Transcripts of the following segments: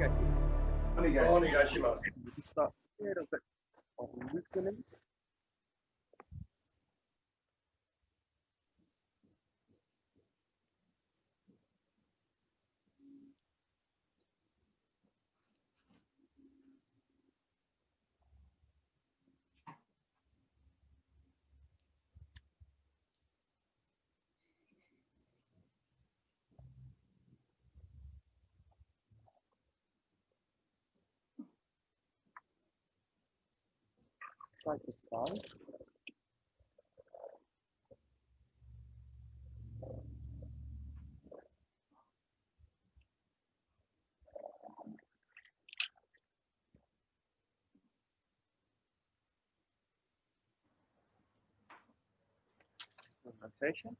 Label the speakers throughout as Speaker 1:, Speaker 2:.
Speaker 1: Okay, so
Speaker 2: お願いします。
Speaker 1: you can start a little bit of loosening. Side to side. Rotation.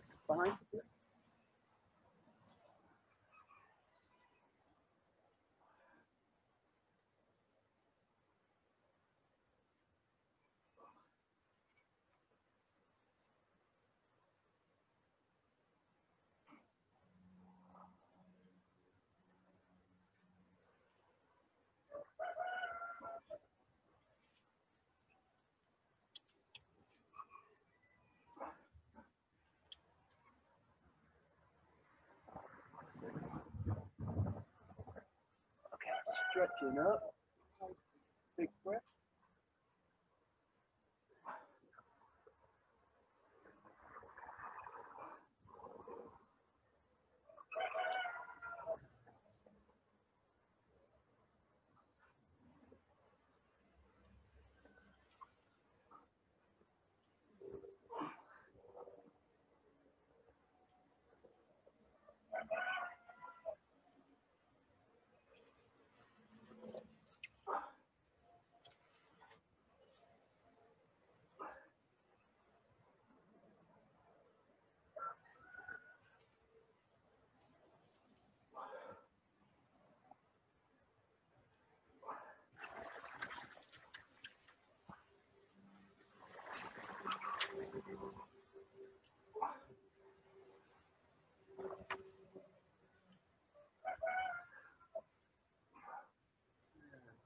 Speaker 1: Spine. Okay, stretching up. Nice big breath.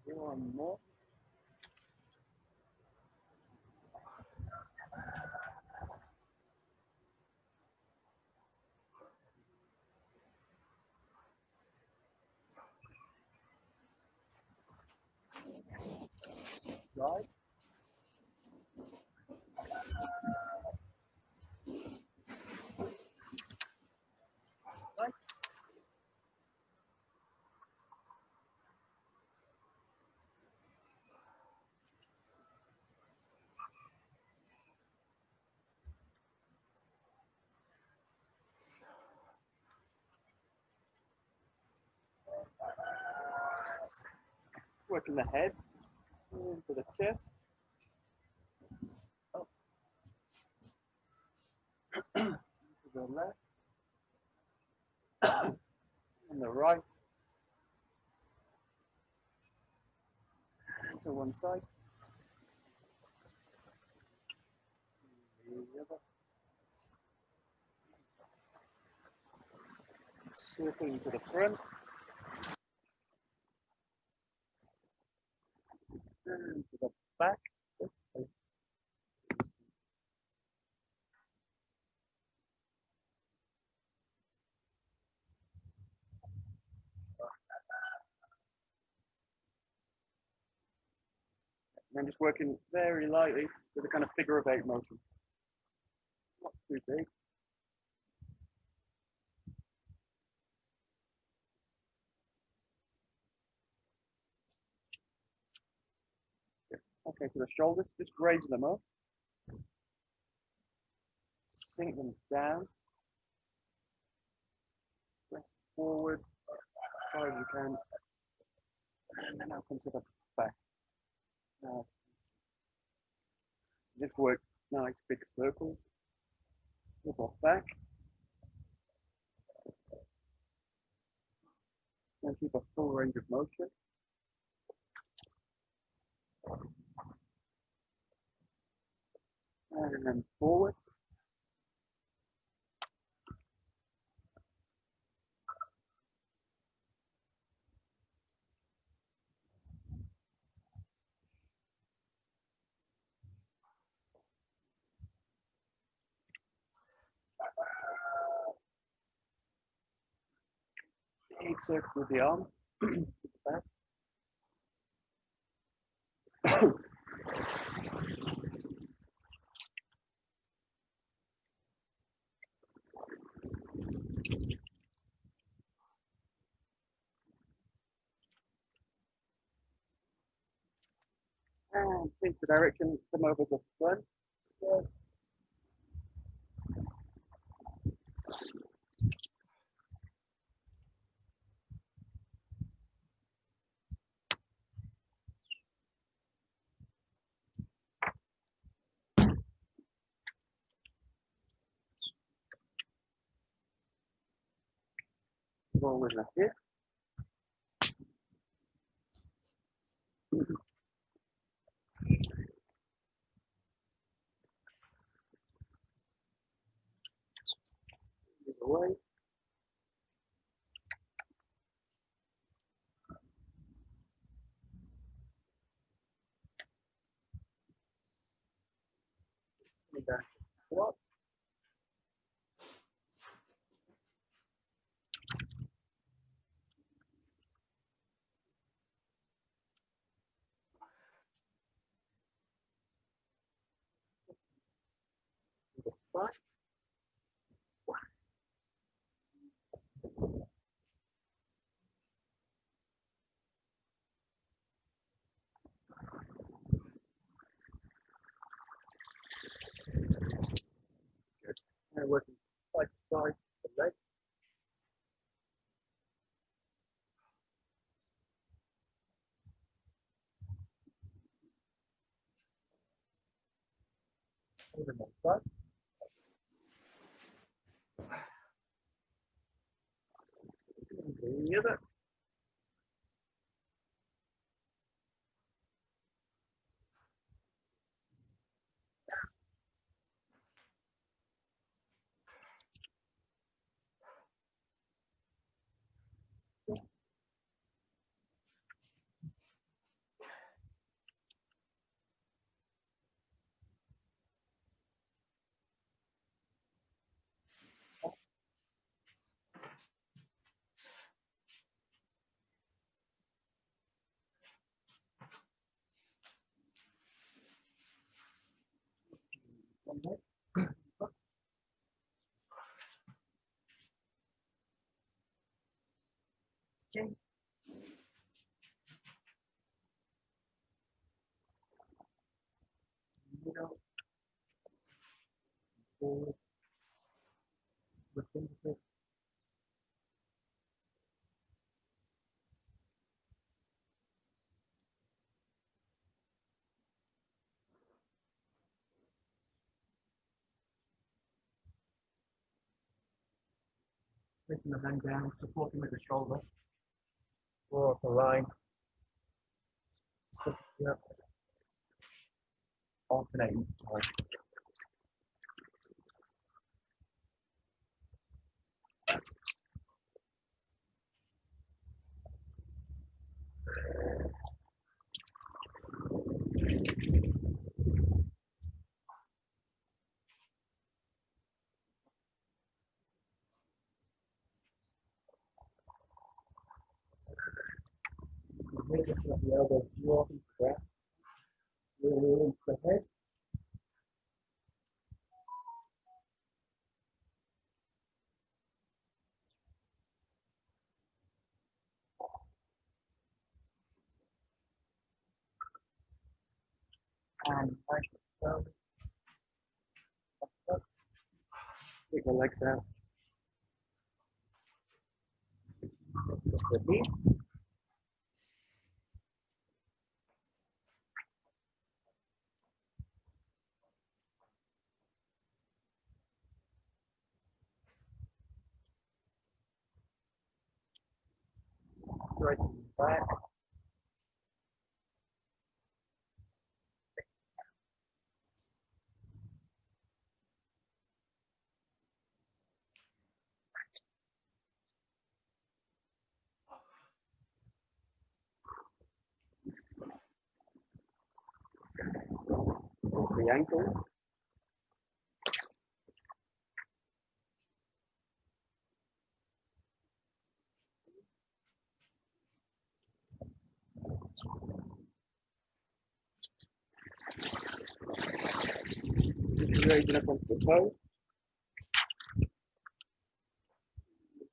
Speaker 1: One more. Right. Right. Working the head into the chest. Up. To the left. And the right. To one side. The other. Circling to the front. And to the back. And then just working very lightly with a kind of figure of 8 motion. Not too big. Okay, to the shoulders, just raise them up. Sink them down. Press forward. far as you can. And then I'll consider back. Now, just work nice big circles. Move off back. And keep a full range of motion. And then forwards. Big circle with the arms. Back. And change the direction, come over the front. So, roll with the hip. Move away. And back. Squat. The spine. Good. And working side to side, the leg. Over the side. And the other. One leg. Change. Middle. Forward. With fingertips. Placing the hand down, supporting with the shoulder. Draw up a line. Slip it up. Alternate each side. Lift up the elbows, draw into the breath. Really into the head. And nice and slowly. Up. Take the legs out. Repeat. Right back. The ankle. Raising up onto the toe.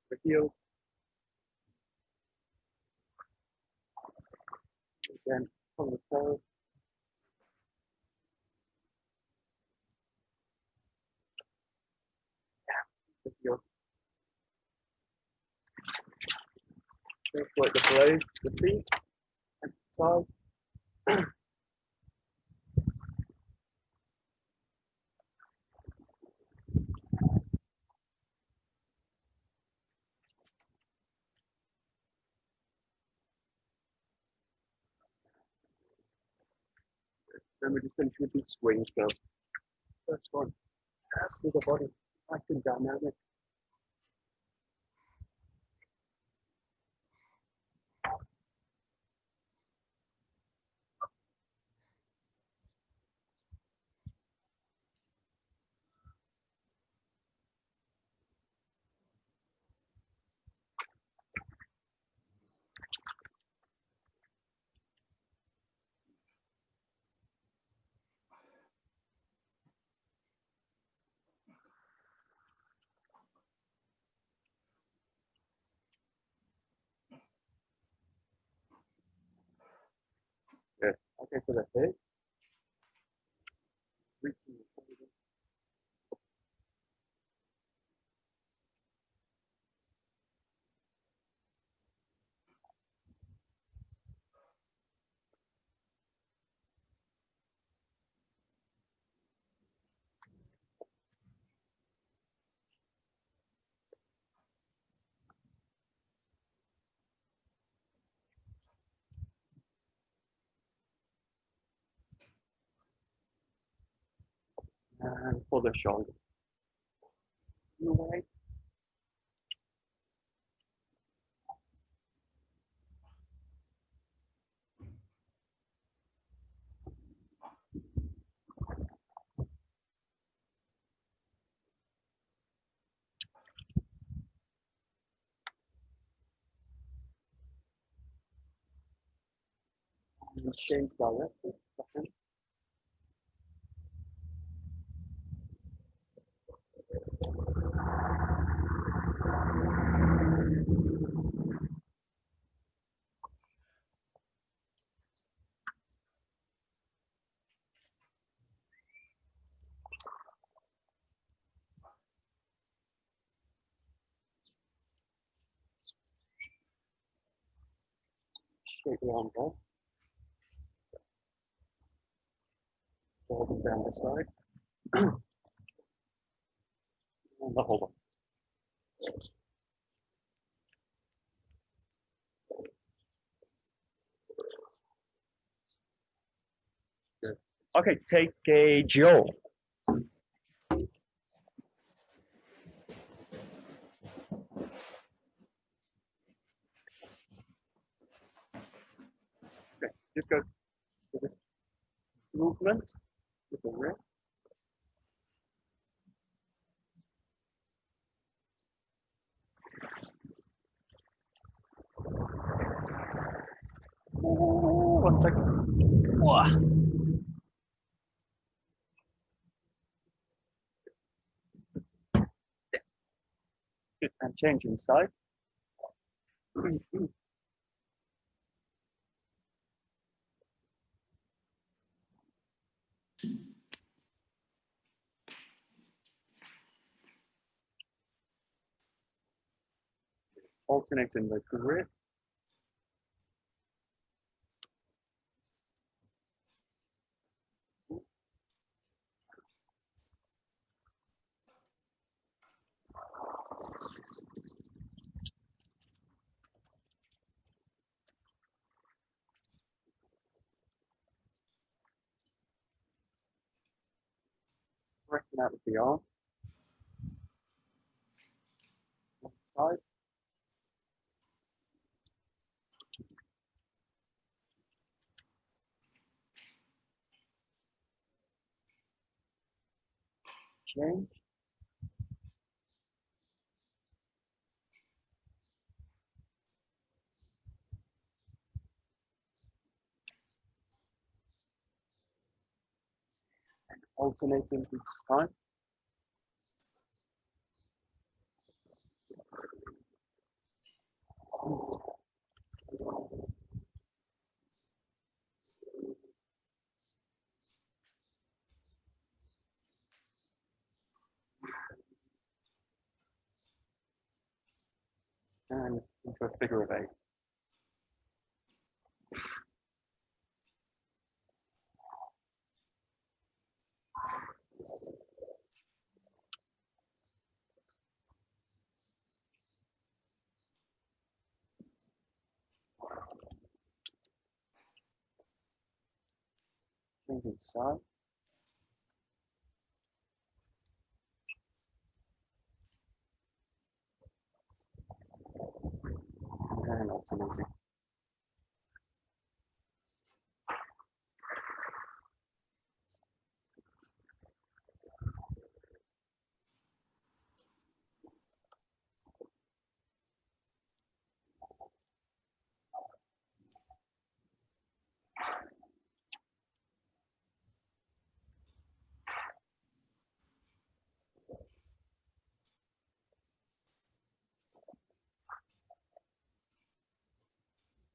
Speaker 1: The heel. Again, on the toe. The heel. Just like the blade, the feet, and side. Then we just finish with these swings. So first one, pass through the body, acting dynamic. Good. Okay, so that's it. Reaching the shoulder. And for the shoulder. Away. And change direction. Straight arm back. Fold them down the side. And the hold on. Good. Okay, take a Joe. Okay, just go to the movement with the wrist. Ooh, 1 second. Whoa. Good. And change inside. alternating the grip. Stretching out with the arm. One side. Change. And alternating each time. And into a figure of 8. Changing side. And alternating.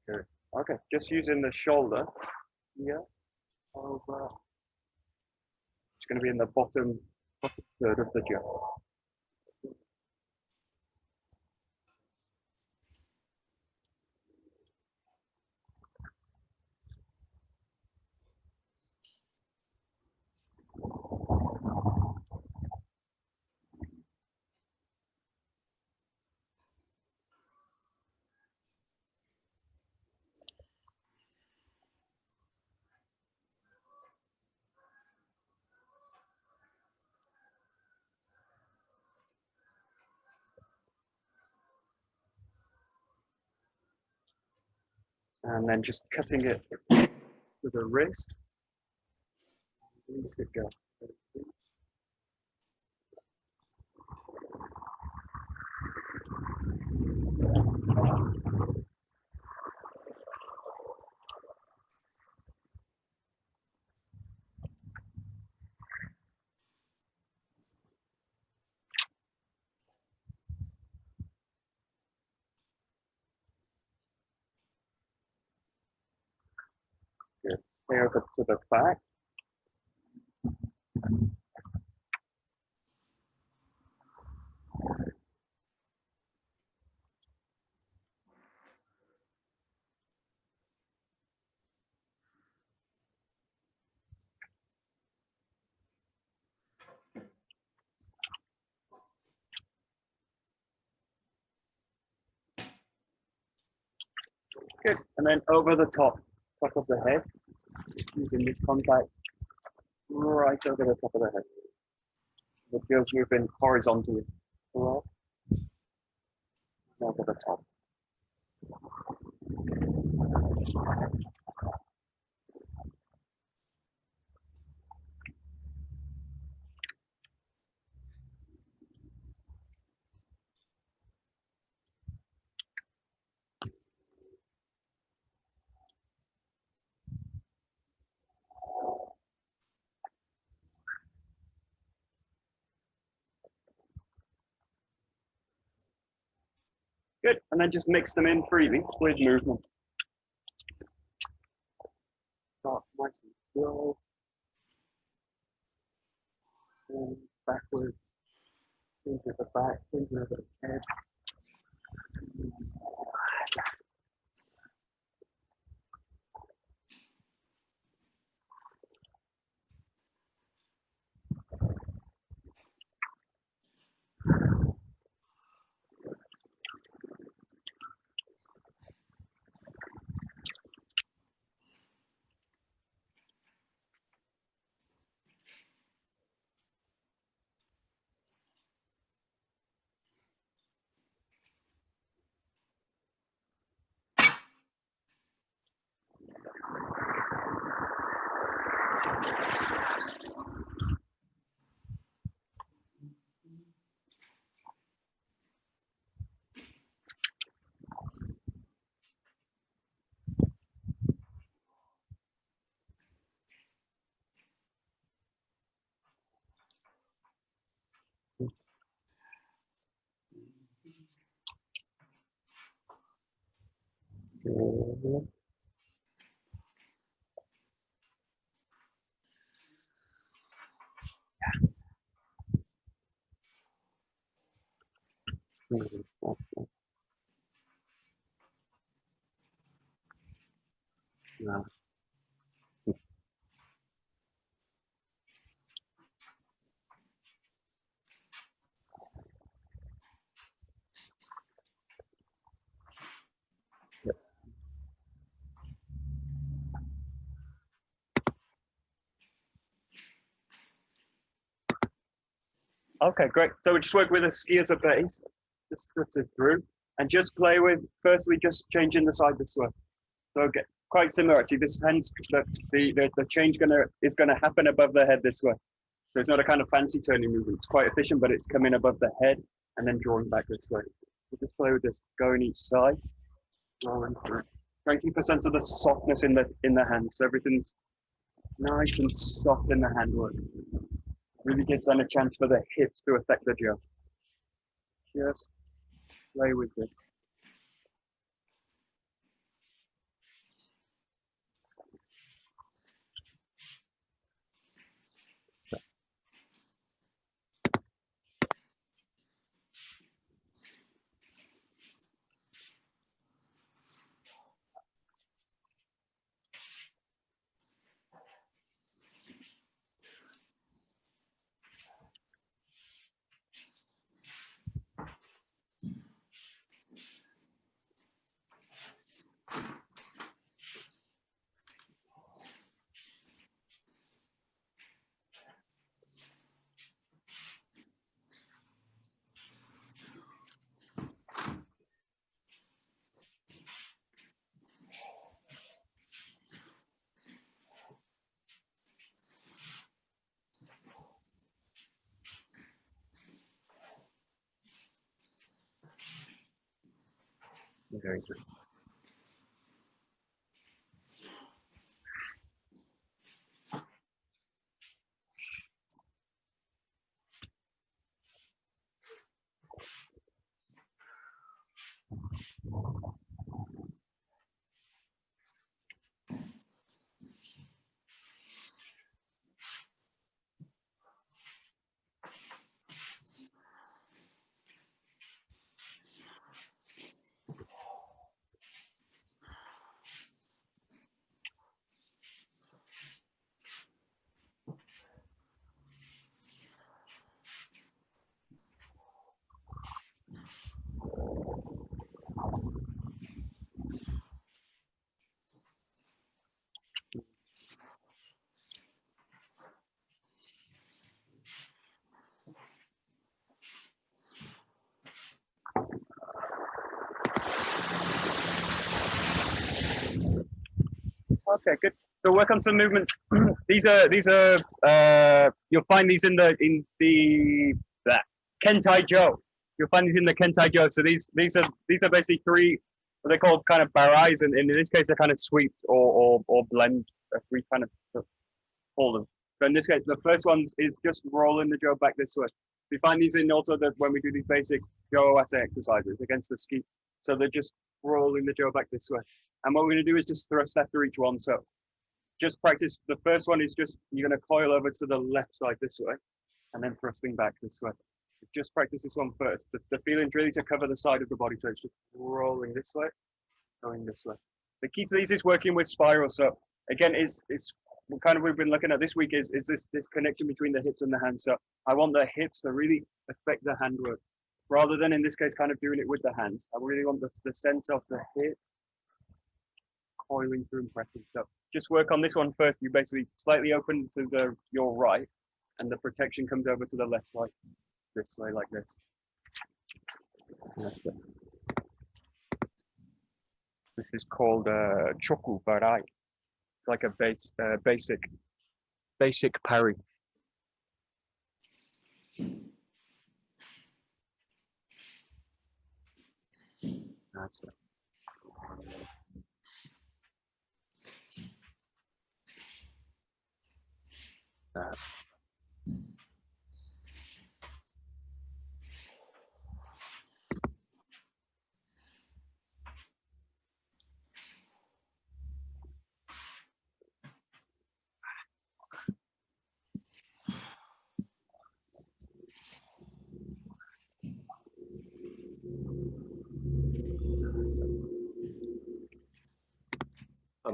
Speaker 1: Good. Okay, just using the shoulder here of it's going to be in the bottom third of the jump. And then just cutting it with the wrist. Release it go. Good. Stay over to the back. Good. And then over the top of the head, using this contact right over the top of the head. The feels moving horizontally. Over the top. Good. And then just mix them in freely with movement. Start nice and slow. And backwards. Into the back, into the head. No. Okay, great. So we just work with a ski as a base, just split it through, and just play with, firstly, just changing the side this way. So okay, quite similar actually. This hence the change is gonna happen above the head this way. So it's not a kind of fancy turning movement. It's quite efficient, but it's coming above the head and then drawing back this way. So just play with this, going each side, rolling through. Try and keep a sense of the softness in the hands. So everything's nice and soft in the handwork. Really gives them a chance for the hips to affect the jaw. Just play with this. So. Very good. Okay, good. So work on some movements. these are you'll find these in the Kentai Jo. You'll find these in the Kentai Jo. So these are basically three what they call kind of barais, and in this case they're kind of sweeps or blends. We kind of call them. So in this case, the first one is just rolling the Jo back this way. We find these in also that when we do these basic Jo ase exercises against the ski. So they're just rolling the Jo back this way. And what we're going to do is just thrust after each one. So just practice. The first one is just, you're going to coil over to the left side this way and then thrusting back this way. Just practice this one first. The feeling's really to cover the side of the body. So it's just rolling this way, going this way. The key to these is working with spiral. So again, is kind of we've been looking at this week is this connection between the hips and the hands. So I want the hips to really affect the handwork rather than in this case kind of doing it with the hands. I really want the sense of the hip coiling through and pressing. So just work on this one first. You basically slightly open to your right and the protection comes over to the left, like this way, like this. This is called choku barai. It's like a basic parry. That's it. That's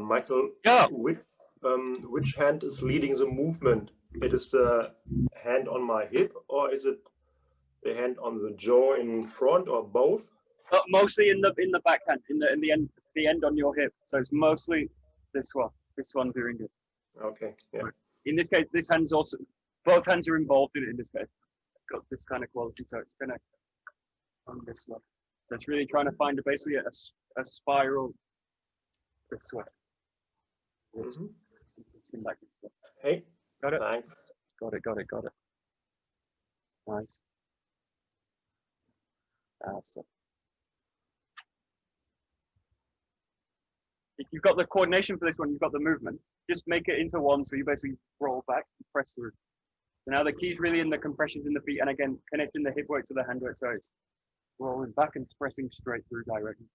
Speaker 2: Michael,
Speaker 1: Yeah.
Speaker 2: which hand is leading the movement? It is the hand on my hip, or is it the hand on the jaw in front, or both?
Speaker 1: Mostly in the backhand, in the end on your hip. So it's mostly this one doing it.
Speaker 2: Okay. Yeah.
Speaker 1: In this case, this hand's also, both hands are involved in it. In this case, it's got this kind of quality, so it's gonna on this one. So it's really trying to find basically a spiral this way.
Speaker 2: Mm-hmm.
Speaker 1: Like this way.
Speaker 2: Hey.
Speaker 1: Got it.
Speaker 2: Thanks.
Speaker 1: Got it. Nice. That's it. If you've got the coordination for this one, you've got the movement. Just make it into one, so you basically roll back and press through. So now the key's really in the compressions in the feet, and again, connecting the hip weight to the hand weight, so it's rolling back and pressing straight through directly.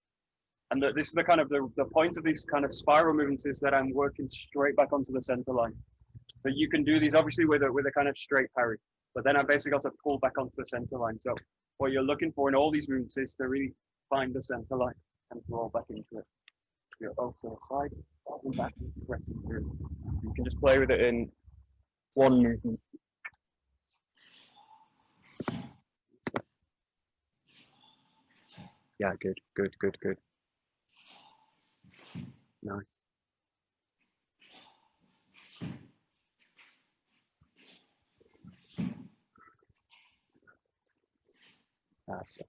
Speaker 1: And this is the kind of the point of these kind of spiral movements is that I'm working straight back onto the center line. So you can do these obviously with a kind of straight parry, but then I basically got to pull back onto the center line. So what you're looking for in all these movements is to really find the center line and roll back into it. You're over to the side, rolling back and pressing through. You can just play with it in one movement. Yeah, good. Nice. That's it.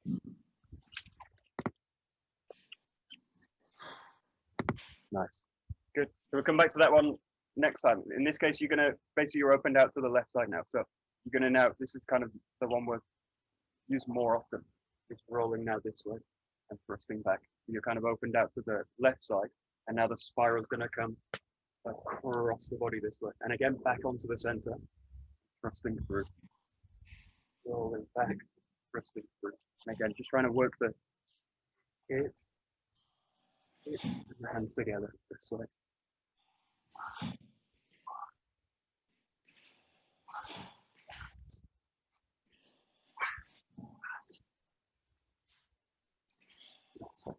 Speaker 1: Nice. Good. So we'll come back to that one next time. In this case, you're opened out to the left side now. So you're gonna now, this is kind of the one we'll use more often. It's rolling now this way and thrusting back. You're kind of opened out to the left side, and now the spiral's gonna come across the body this way. And again, back onto the center, thrusting through. Rolling back, thrusting through. And again, just trying to work the hips, and the hands together this way. That's it.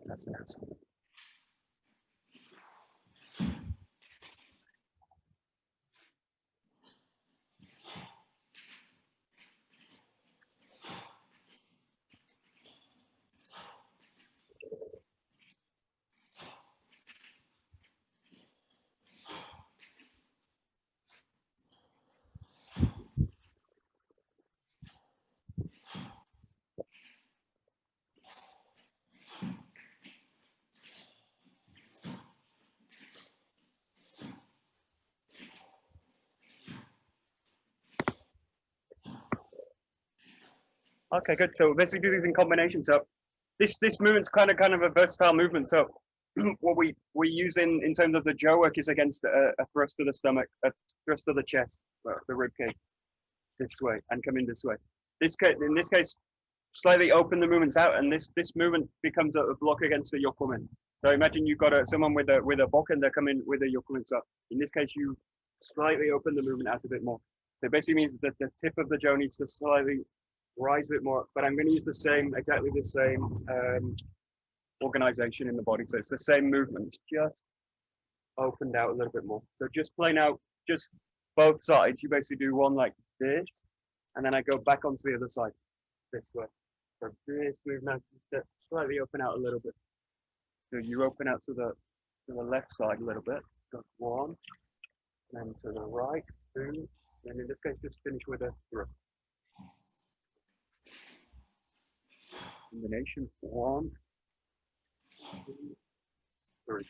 Speaker 1: That's nice. Okay, good. So basically do these in combination. So this movement's kind of a versatile movement. So what we use in terms of the jaw work is against a thrust of the stomach, a thrust of the chest, the rib cage, this way, and come in this way. In this case, slightly open the movements out, and this movement becomes a block against the yokumen. So imagine you've got someone with a bokken, they're coming with a yokumen. So in this case, you slightly open the movement out a bit more. So it basically means that the tip of the jaw needs to slightly rise a bit more, but I'm going to use exactly the same organization in the body. So it's the same movement, just opened out a little bit more. So just playing out just both sides. You basically do one like this, and then I go back onto the other side this way. So this movement, slightly open out a little bit. So you open out to the left side a little bit. Got one, then to the right, two, and in this case, just finish with a thrust. Combination, 1, 2, 3.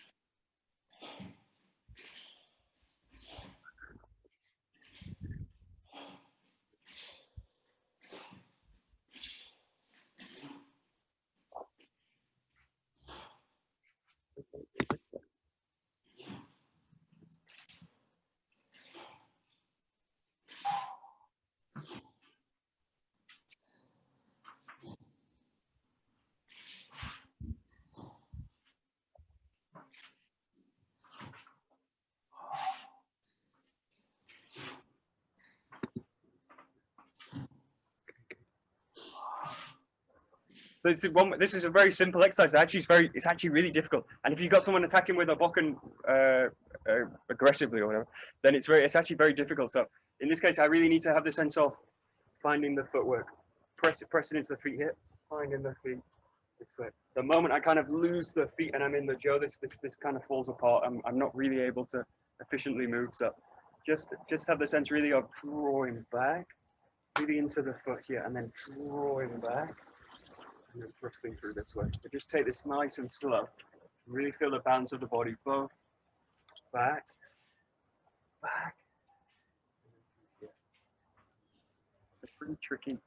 Speaker 1: This is a very simple exercise. It's actually really difficult. And if you've got someone attacking with a bokken aggressively or whatever, then it's actually very difficult. So in this case, I really need to have the sense of finding the footwork, pressing into the feet here, finding the feet this way. The moment I kind of lose the feet and I'm in the Joe, this kind of falls apart. I'm not really able to efficiently move. So just have the sense really of drawing back, really into the foot here, and then drawing back. And then thrusting through this way. So just take this nice and slow. Really feel the bounce of the body, both back, back. Yeah. It's a pretty tricky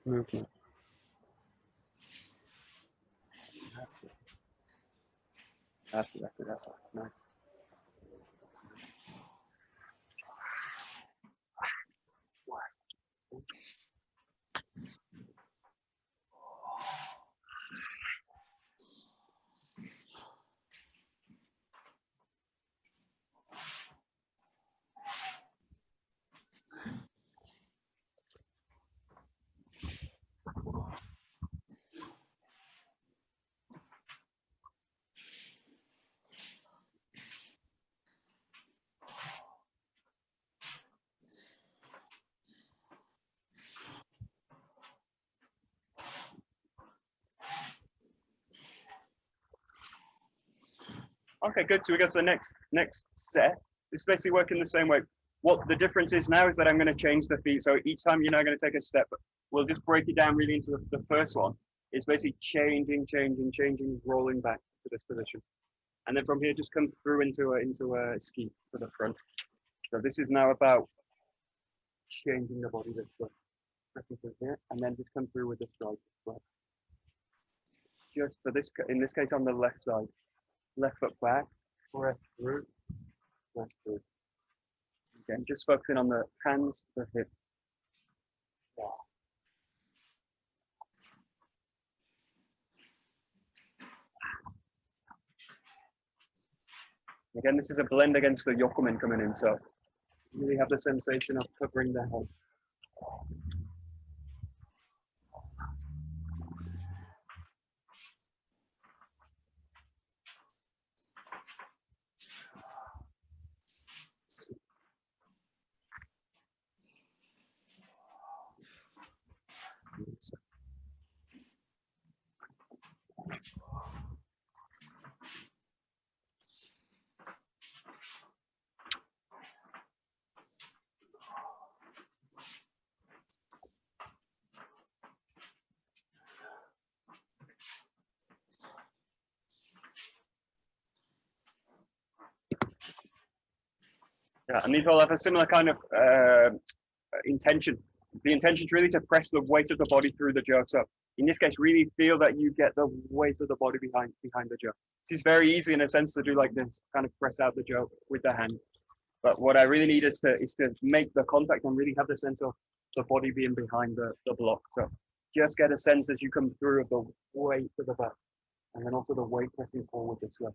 Speaker 1: movement. That's it. That's it. Nice. Okay, good. So we go to the next set. It's basically working the same way. What the difference is now is that I'm going to change the feet. So each time you're now going to take a step, we'll just break it down really into the first one. It's basically changing, rolling back to this position. And then from here, just come through into a ski to the front. So this is now about changing the body this way. Pressing through here, and then just come through with the strike as well. Just for this, in this case, on the left side. Left foot back, press through, press through. Again, just focusing on the hands, the hip. Wow. Again, this is a blend against the yokumen coming in, so you really have the sensation of covering the head. Yeah, and these all have a similar kind of intention. The intention is really to press the weight of the body through the Joe. So in this case, really feel that you get the weight of the body behind the Joe. This is very easy in a sense to do like this, kind of press out the Joe with the hand. But what I really need is to make the contact and really have the sense of the body being behind the block. So just get a sense as you come through of the weight to the back, and then also the weight pressing forward this way.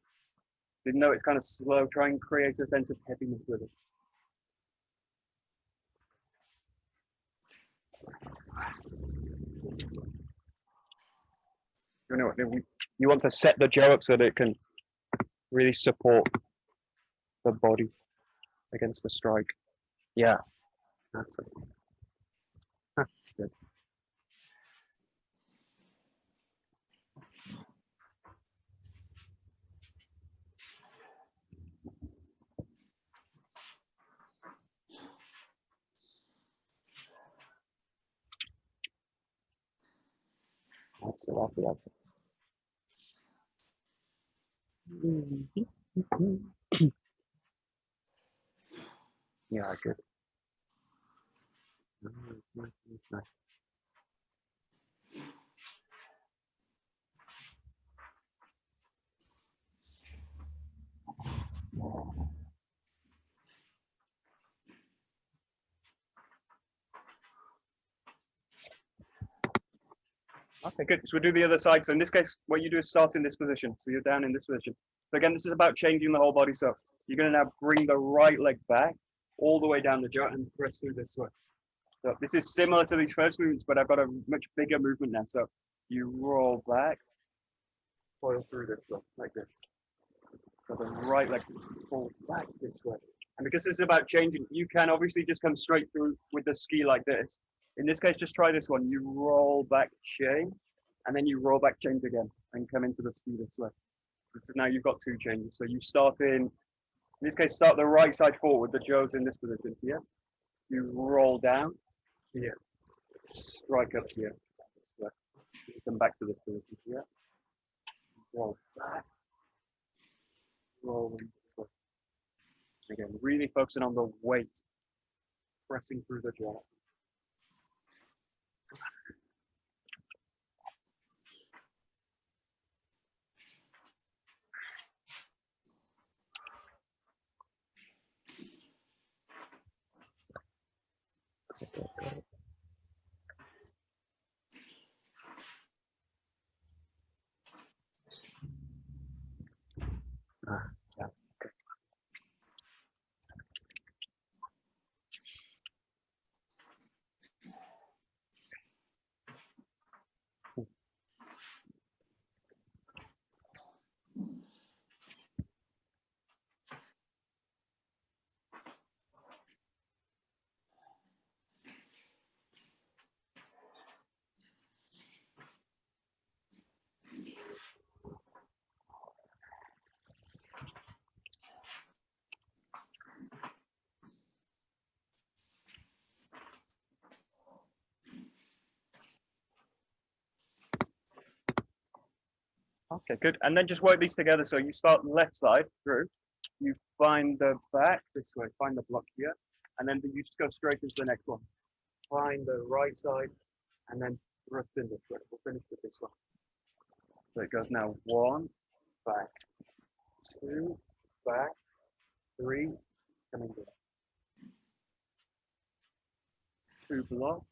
Speaker 1: Even though it's kind of slow, try and create a sense of heaviness with it. You want to set the Joe up so that it can really support the body against the strike. Yeah, that's it. Good. That's it. Yeah, good. Nice. Okay, good. So we'll do the other side. So in this case, what you do is start in this position. So you're down in this position. So again, this is about changing the whole body. So you're going to now bring the right leg back all the way down the Joe and press through this way. So this is similar to these first movements, but I've got a much bigger movement now. So you roll back, coil through this way, like this. So the right leg pull back this way. And because this is about changing, you can obviously just come straight through with the ski like this. In this case, just try this one. You roll back, change, and then you roll back, change again, and come into the ski this way. So now you've got two changes. So you start in this case, start the right side forward. The Joe's in this position here. You roll down here, strike up here. This way. You come back to this position here. Roll back, roll this way. Again, really focusing on the weight, pressing through the jaw. Yeah. Okay, good. And then just work these together. So you start left side through, you find the back this way, find the block here, and then you just go straight into the next one. Find the right side, and then thrust in this way. We'll finish with this one. So it goes now 1, back, 2, back, 3, coming in. 2 blocks.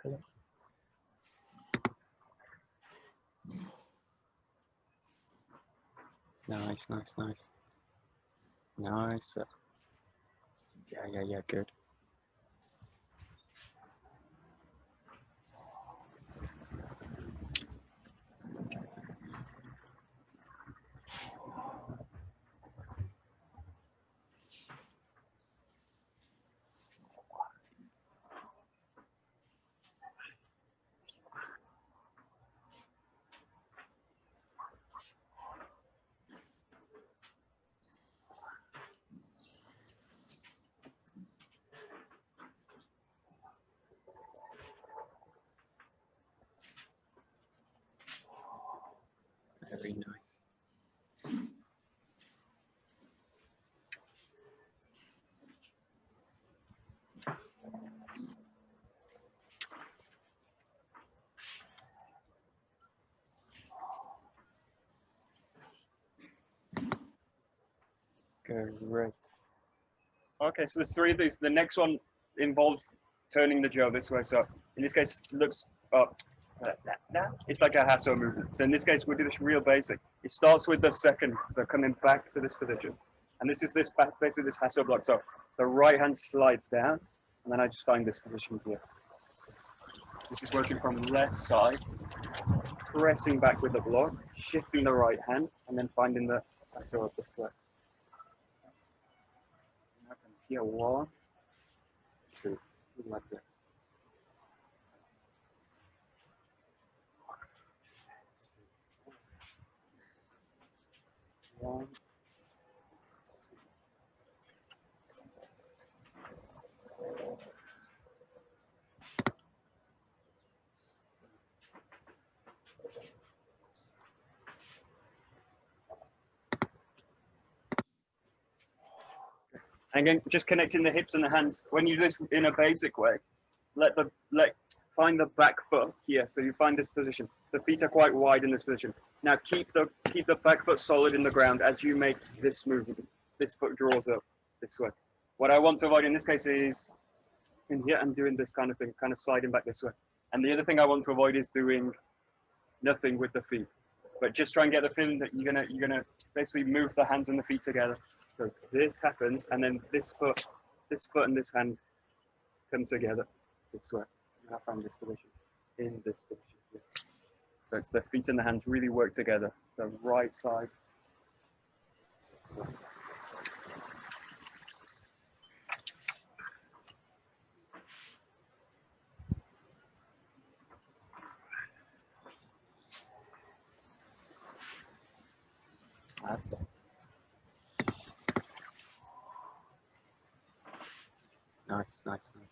Speaker 1: Okay. Nice, nice, nice. Nice. Yeah, good. Very nice. Great. Okay, so there's 3 of these. The next one involves turning the jaw this way. So in this case, it looks up. It's like a hasso movement. So in this case, we'll do this real basic. It starts with the second, so coming back to this position. And this is this basically this hasso block. So the right hand slides down, and then I just find this position here. This is working from left side, pressing back with the block, shifting the right hand, and then finding the hasso of the foot. Here, 1, 2, like this. 1, 2. And again, just connecting the hips and the hands. When you do this in a basic way, find find the back foot here. So you find this position. The feet are quite wide in this position. Now keep the back foot solid in the ground as you make this movement. This foot draws up this way. What I want to avoid in this case is in here and doing this kind of thing, kind of sliding back this way. And the other thing I want to avoid is doing nothing with the feet, but just try and get the feeling that you're gonna basically move the hands and the feet together. So this happens, and then this foot and this hand come together this way. And I find this position in this position here. So it's the feet and the hands really work together. The right side. That's it. Nice, nice, nice.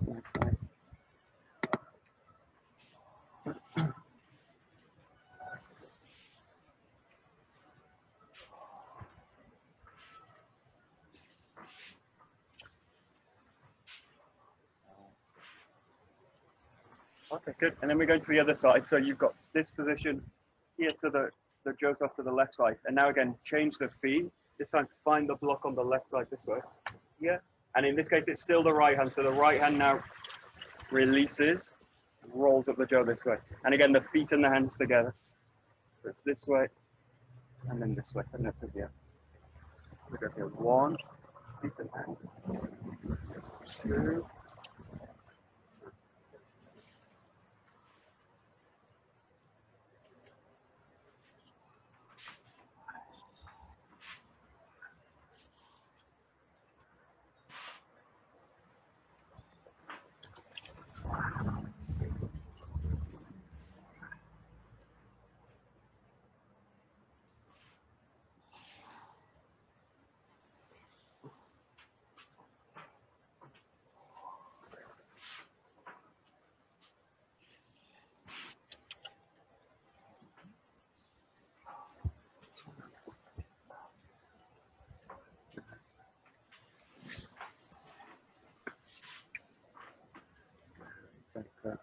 Speaker 1: Nice, nice. Okay, good. And then we go to the other side. So you've got this position here to the Joseph to the left side. And now again, change the feet. This time find the block on the left side this way. Yeah. And in this case, it's still the right hand. So the right hand now releases, rolls up the Joe this way. And again, the feet and the hands together. So it's this way and then this way. And that's it here. We go here. 1, feet and hands. 2. Okay.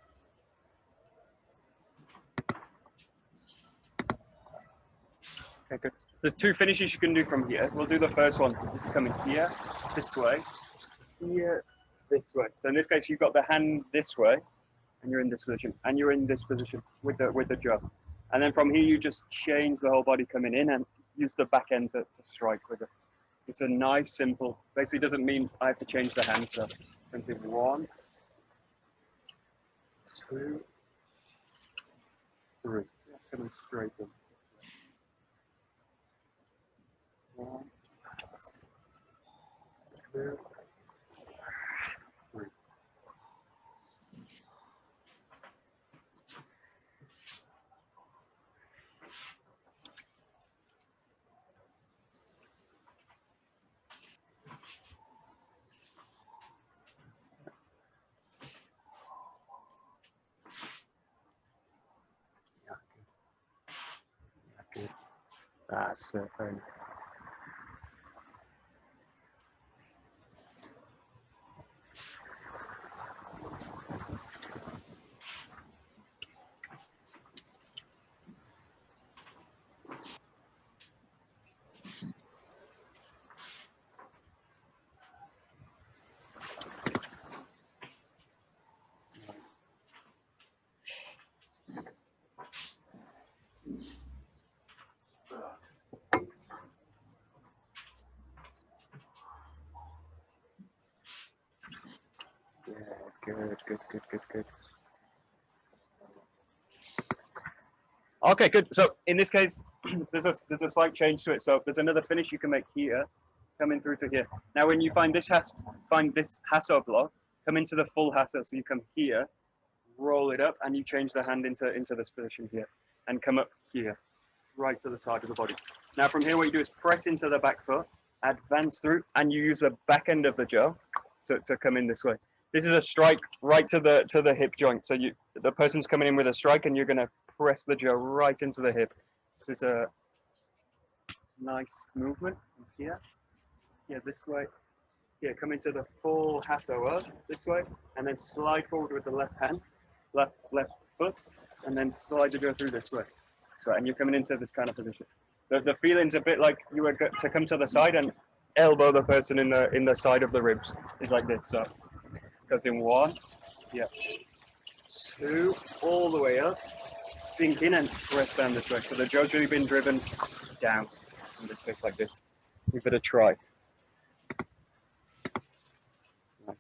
Speaker 1: Okay, good. There's 2 finishes you can do from here. We'll do the first one. Coming here, this way, here, this way. So in this case, you've got the hand this way, and you're in this position, and you're in this position with the jab. And then from here, you just change the whole body coming in and use the back end to strike with it. It's a nice, simple. Basically, doesn't mean I have to change the hand. So, 1, 2, 3. That's coming straight in. 1, 2, 3. Yeah, good. That's it. Very nice. Yeah, good. Okay, good. So in this case, there's a slight change to it. So there's another finish you can make here, coming through to here. Now, when you find this find this hasso block, come into the full hasso. So you come here, roll it up, and you change the hand into this position here, and come up here, right to the side of the body. Now from here, what you do is press into the back foot, advance through, and you use the back end of the jaw to come in this way. This is a strike right to the hip joint. So the person's coming in with a strike, and you're going to press the jaw right into the hip. This is a nice movement. Here, this way. Here, come into the full hasso up this way, and then slide forward with the left hand, left foot, and then slide the jaw through this way. So, and you're coming into this kind of position. The feeling's a bit like you were to come to the side and elbow the person in the side of the ribs. Is like this. So, goes in 1, 2, all the way up, sink in and press down this way. So the jaw's really been driven down. In this case, like this. Give it a try. Nice.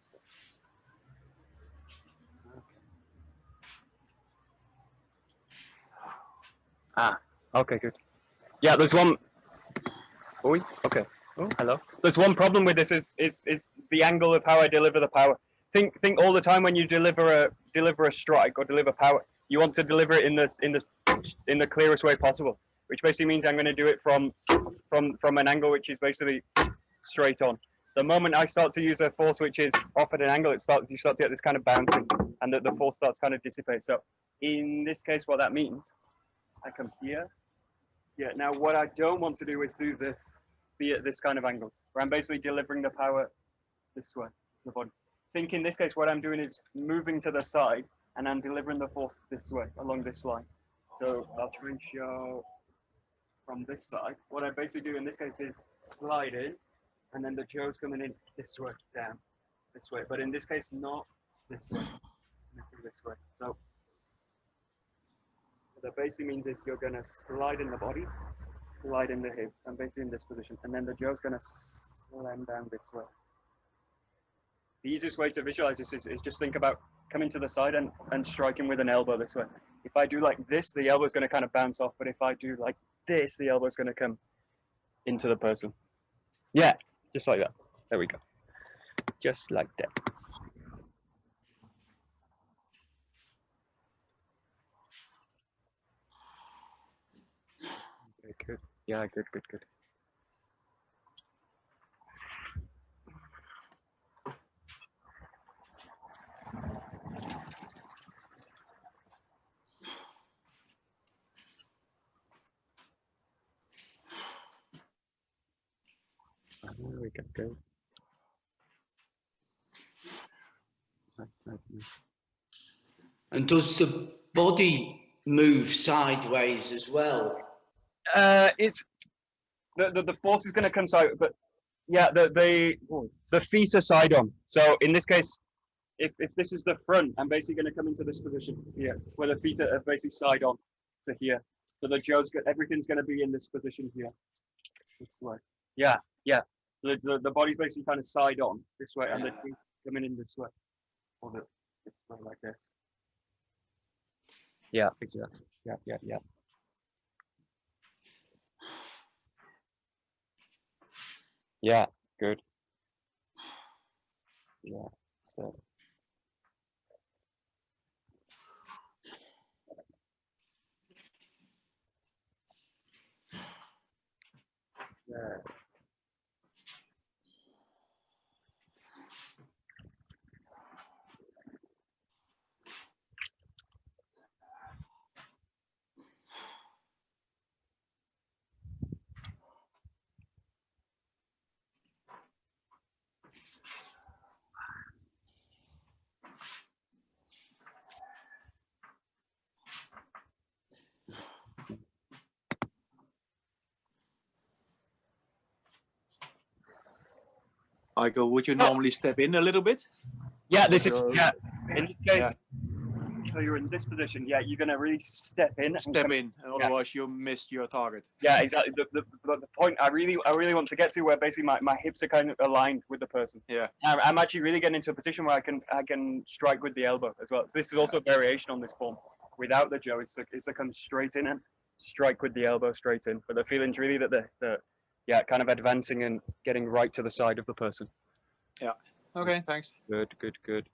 Speaker 1: Okay, good. Yeah, there's one. Oh, okay. Oh, hello. There's one problem with this is the angle of how I deliver the power. Think all the time when you deliver a strike or deliver power, you want to deliver it in the clearest way possible, which basically means I'm going to do it from an angle which is basically straight on. The moment I start to use a force which is off at an angle, you start to get this kind of bouncing, and the force starts kind of dissipate. So in this case, what that means, I come here. Yeah. Now what I don't want to do is do this, be at this kind of angle, where I'm basically delivering the power this way to the body. Think in this case, what I'm doing is moving to the side, and I'm delivering the force this way along this line. So I'll try and show from this side. What I basically do in this case is slide in, and then the jaw's coming in this way, down, this way. But in this case, not this way, this way. So what that basically means is you're going to slide in the body, slide in the hips, and basically in this position. And then the jaw's going to slam down this way. The easiest way to visualize this is just think about coming to the side and striking with an elbow this way. If I do like this, the elbow is going to kind of bounce off. But if I do like this, the elbow is going to come into the person. Yeah, just like that. There we go. Just like that. Okay, good. Yeah, good. There we go. Good. Nice.
Speaker 3: And does the body move sideways as well?
Speaker 1: It's the force is going to come side, but yeah, the feet are side on. So in this case, if this is the front, I'm basically going to come into this position here, where the feet are basically side on to here. So the jaw's everything's going to be in this position here, this way. Yeah. The body's basically kind of side on this way, and the feet coming in this way, or this way like this. Yeah, exactly. Yeah. Yeah, good. Yeah, so. Yeah.
Speaker 4: Aiko, would you normally step in a little bit?
Speaker 1: Yeah, this is, yeah. In this case, so you're in this position, yeah, you're going to really step in.
Speaker 4: Step in, and otherwise you missed your target.
Speaker 1: Yeah, exactly. The point I really want to get to, where basically my hips are kind of aligned with the person.
Speaker 4: Yeah.
Speaker 1: I'm actually really getting into a position where I can strike with the elbow as well. So this is also a variation on this form. Without the jaw, it's to come straight in and strike with the elbow straight in. But the feeling's really that the kind of advancing and getting right to the side of the person.
Speaker 4: Yeah. Okay, thanks.
Speaker 1: Good, good, good.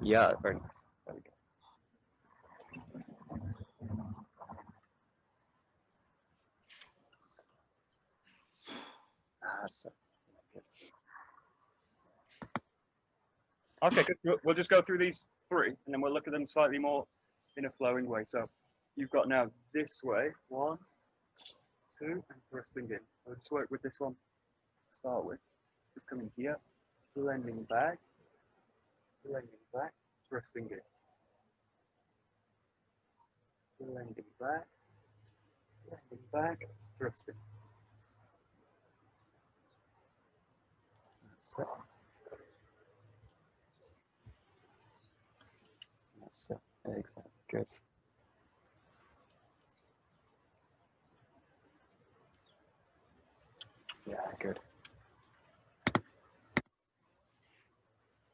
Speaker 1: Yeah, very nice. There we go. So, good. Okay, good. We'll just go through these three, and then we'll look at them slightly more in a flowing way. So you've got now this way, 1, 2, and thrusting in. So just work with this one to start with. Just coming here, blending back, thrusting in. Blending back, thrusting. That's it. That's it. Exactly. Good. Yeah, good.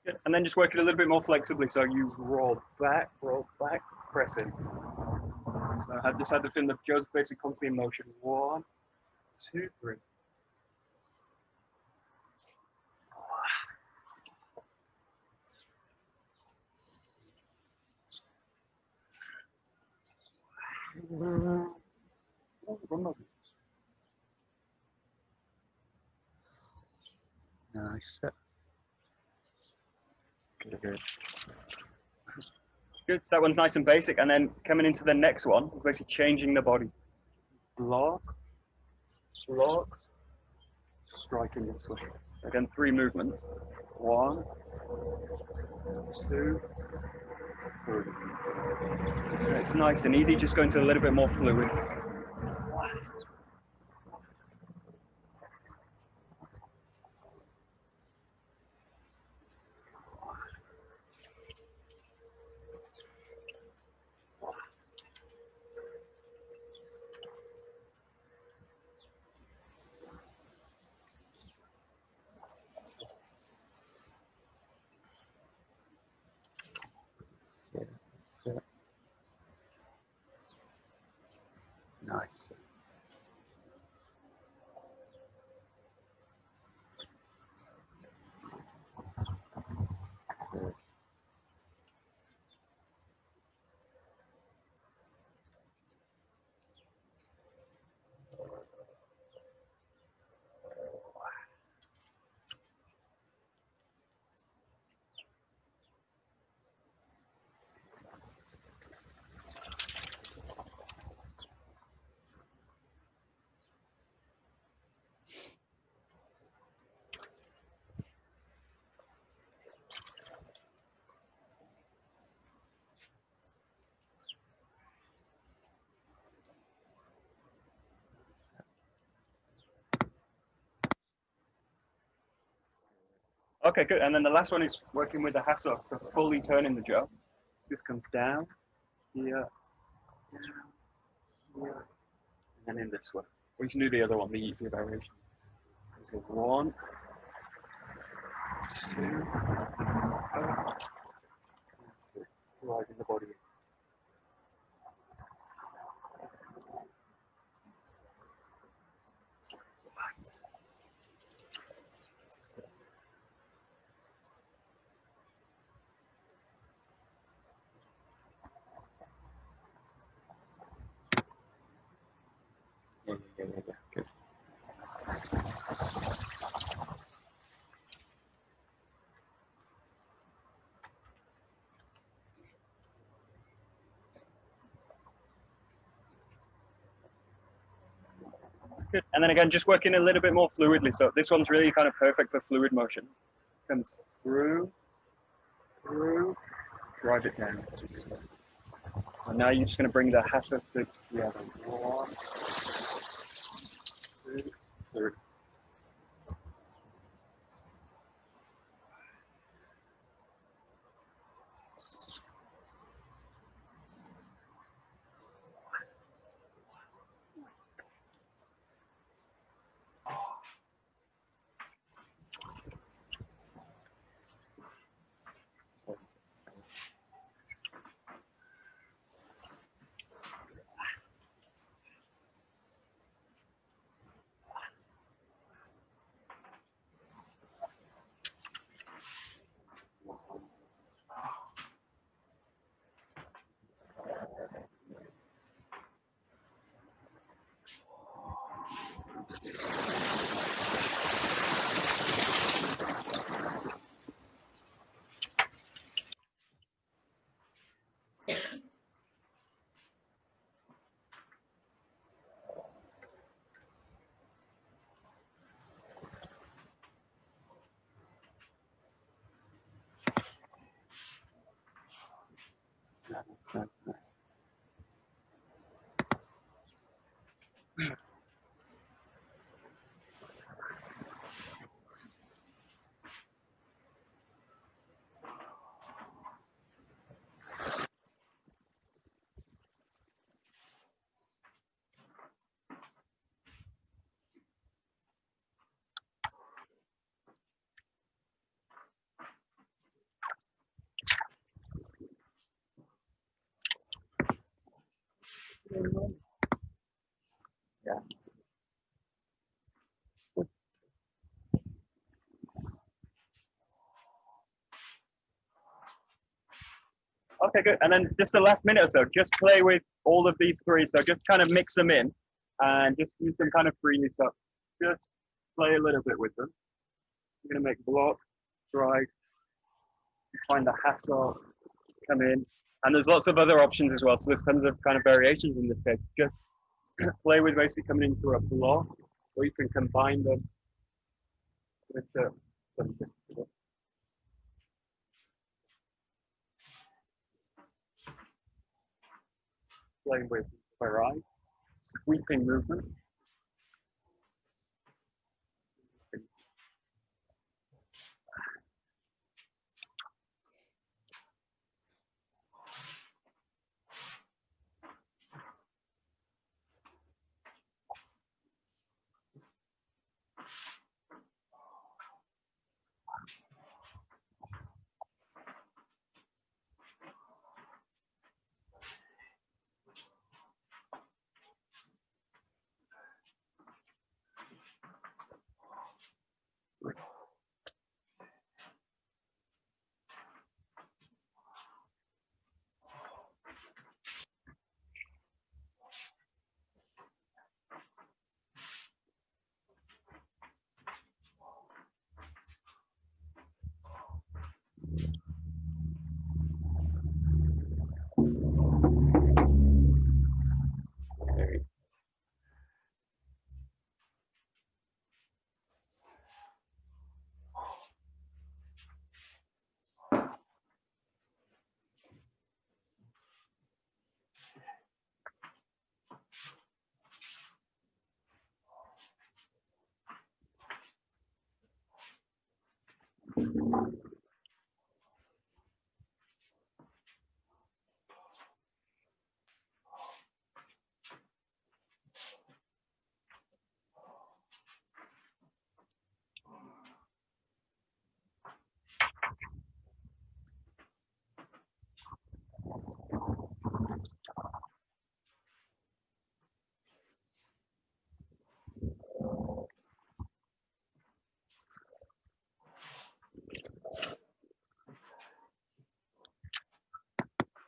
Speaker 1: Good. And then just work it a little bit more flexibly. So you roll back, press in. So I just had to feel the Joe's basic constantly in motion. 1, 2, 3. Nice. Good, good. Good. So that one's nice and basic. And then coming into the next one, basically changing the body. Block, striking this way. Again, 3 movements. 1, 2, 3. It's nice and easy. Just going to a little bit more fluid. Yeah, that's it. Nice. Good. Okay, good. And then the last one is working with the hasso for fully turning the Joe. This comes down, here, and then in this one. We can do the other one, the easier variation. So 1, 2, driving the body in. Yeah. Good. Good. And then again, just working a little bit more fluidly. So this one's really kind of perfect for fluid motion. Comes through, drive it down. And now you're just going to bring the hasso together. 1, 2, 3. Yeah. Okay, good. And then just the last minute or so, just play with all of these three. So just kind of mix them in and just use them kind of freely. So just play a little bit with them. You're going to make block, strike, find the hassle, come in. And there's lots of other options as well. So there's tons of kind of variations in this case. Just play with basically coming into a block, or you can combine them with something. Playing with Parrying, sweeping movement.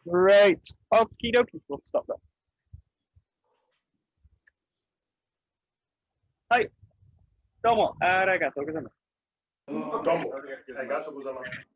Speaker 1: Great. Okie dokie. We'll stop there. Hi. どうもありがとうございます。
Speaker 2: どうもありがとうございます。